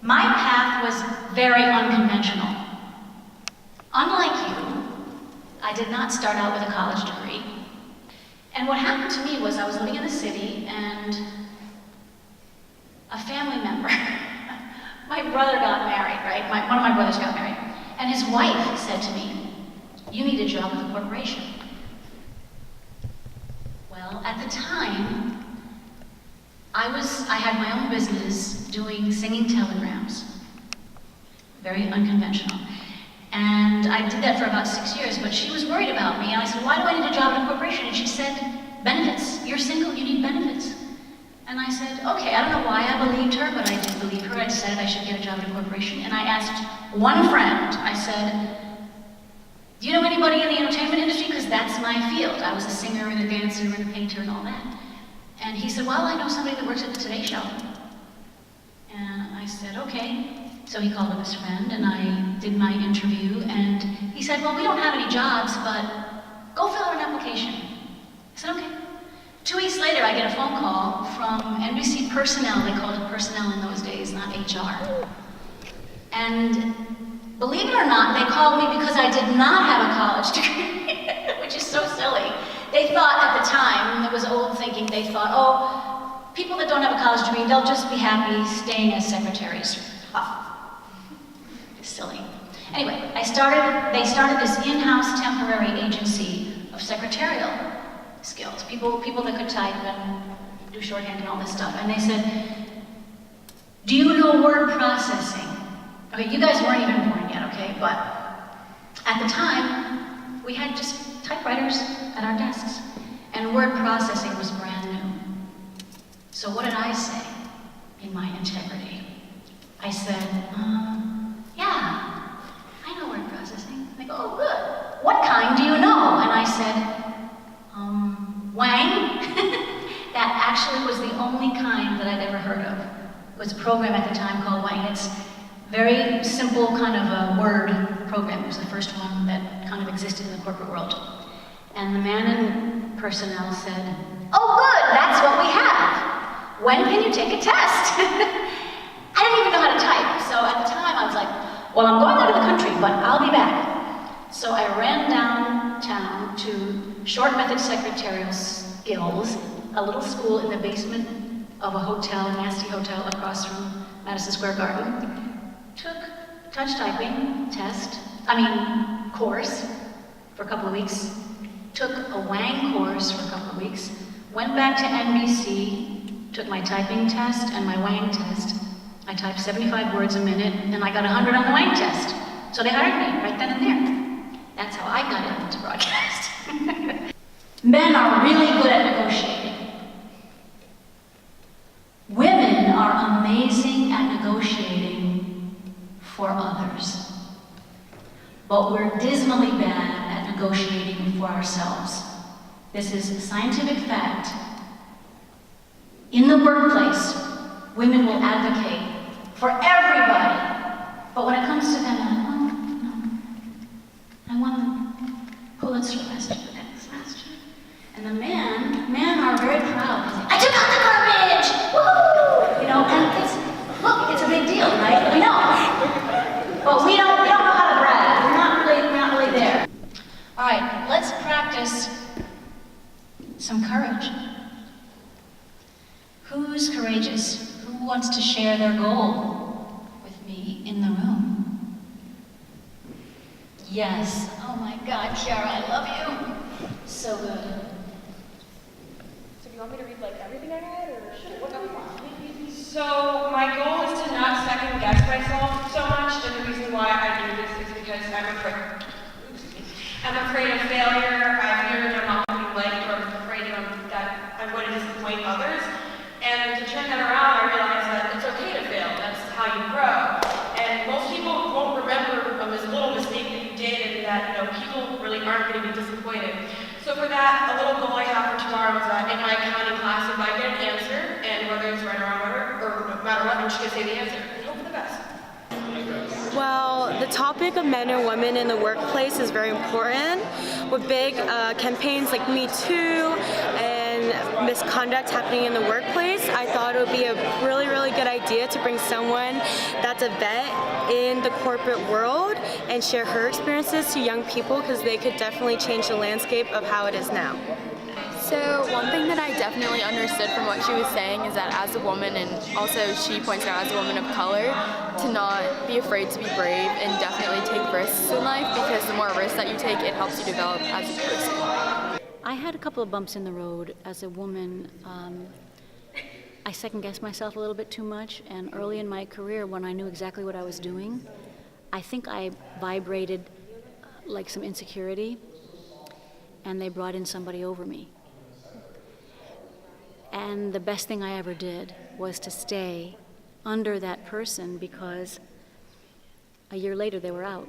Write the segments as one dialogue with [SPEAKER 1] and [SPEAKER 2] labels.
[SPEAKER 1] My path was very unconventional. Unlike you, I did not start out with a college degree. And what happened to me was I was living in the city and a family member, my brother got married, right? One of my brothers got married. And his wife said to me, "You need a job with a corporation." Well, at the time, I had my own business doing singing telegrams. Very unconventional. And I did that for about 6 years, but she was worried about me. And I said, "Why do I need a job in a corporation?" And she said, "Benefits. You're single, you need benefits." And I said, okay, I don't know why I believed her, but I did believe her. I decided I should get a job in a corporation. And I asked one friend, I said, "Do you know anybody in the entertainment industry? Because that's my field. I was a singer and a dancer and a painter and all that." And he said, "Well, I know somebody that works at the Today Show." And I said, okay. So he called up his friend and I did my interview and he said, "Well, we don't have any jobs, but go fill out an application." I said, okay. 2 weeks later, I get a phone call from NBC personnel. They called it personnel in those days, not HR. And believe it or not, they called me because I did not have a college degree, which is so silly. They thought at the time, it was old thinking, they thought, oh, people that don't have a college degree, they'll just be happy staying as secretaries. Silly. Anyway, they started this in-house temporary agency of secretarial skills, people that could type and do shorthand and all this stuff. And they said, "Do you know word processing?" Okay, you guys weren't even born yet, okay? But at the time, we had just typewriters at our desks, and word processing was brand new. So what did I say in my integrity? I said, yeah, I know word processing. They go, "Oh, good. What kind do you know?" And I said, Wang. That actually was the only kind that I'd ever heard of. It was a program at the time called Wang. It's very simple kind of a word program. It was the first one that kind of existed in the corporate world. And the man in personnel said, "Oh, good, that's what we have. When can you take a test?" I didn't even know how to type. So at the time I was like, well, I'm going out of the country, but I'll be back. So I ran downtown to Short Method Secretarial Skills, a little school in the basement of a hotel, a nasty hotel across from Madison Square Garden. Took touch typing course for a couple of weeks. Took a Wang course for a couple of weeks. Went back to NBC, took my typing test and my Wang test. I typed 75 words a minute and I got 100 on the Wang test. So they hired me right then and there. That's how I got into broadcast. Men are really good at negotiating. Women are amazing at negotiating for others. But we're dismally bad at negotiating for ourselves. This is a scientific fact. In the workplace, women will advocate for everybody. But when it comes to them, I won the Pulitzer last year. And the men are very proud. They say, "I took out the garbage! Woo!" You know, and it's a big deal, right? We know. But we don't know how to brag. We're not really there. All right, let's practice some courage. Who's courageous? Who wants to share their goal with me in the room? Yes. Oh my God, Kiara, I love you. So good.
[SPEAKER 2] So do you want me to read like everything I had, or what do you want?
[SPEAKER 3] So my goal is to not second guess myself so much, and the reason why I do this is because I'm afraid of failure. I fear that I'm not going to be liked, or I'm afraid that I'm going to disappoint others. And to turn that around, I realized that it's okay to fail. That's how you grow. And most people won't remember this little mistake that you did, and that people really aren't going to be disappointed. So for that, a little goal I have for tomorrow is that in my accounting class, if I get an answer, and whether it's right or wrong, or no matter what, I'm just going to say the answer and hope for the best.
[SPEAKER 2] Well, the topic of men and women in the workplace is very important. With big campaigns like Me Too and misconduct happening in the workplace, I thought it would be a really, really good idea to bring someone that's a vet in the corporate world and share her experiences to young people, because they could definitely change the landscape of how it is now.
[SPEAKER 4] So one thing that I definitely understood from what she was saying is that as a woman, and also she points out as a woman of color, to not be afraid to be brave and definitely take risks in life, because the more risks that you take, it helps you develop as a person.
[SPEAKER 5] I had a couple of bumps in the road as a woman. I second-guessed myself a little bit too much, and early in my career, when I knew exactly what I was doing, I think I vibrated like some insecurity, and they brought in somebody over me. And the best thing I ever did was to stay under that person, because a year later they were out,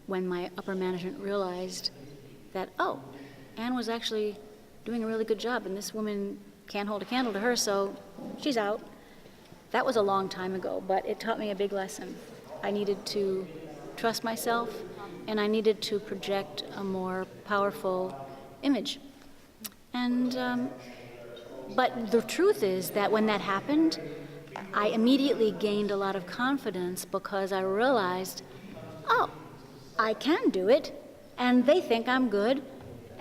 [SPEAKER 5] when my upper management realized that, oh, Anne was actually doing a really good job, and this woman can't hold a candle to her, so she's out. That was a long time ago, but it taught me a big lesson. I needed to trust myself, and I needed to project a more powerful image. And but the truth is that when that happened, I immediately gained a lot of confidence, because I realized, oh, I can do it, and they think I'm good,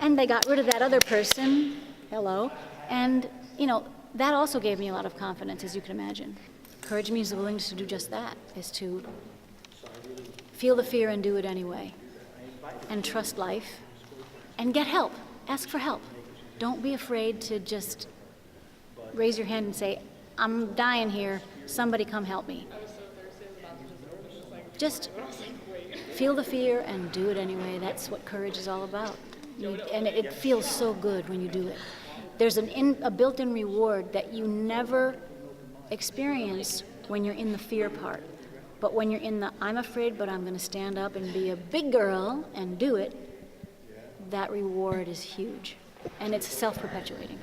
[SPEAKER 5] and they got rid of that other person, hello, and, you know, that also gave me a lot of confidence, as you can imagine. Courage means the willingness to do just that, is to feel the fear and do it anyway, and trust life, and get help, ask for help. Don't be afraid to just raise your hand and say, I'm dying here, somebody come help me. Just feel the fear and do it anyway. That's what courage is all about. And it feels so good when you do it. There's a built-in reward that you never experience when you're in the fear part. But when you're in the, I'm afraid, but I'm going to stand up and be a big girl and do it, that reward is huge. And it's self-perpetuating.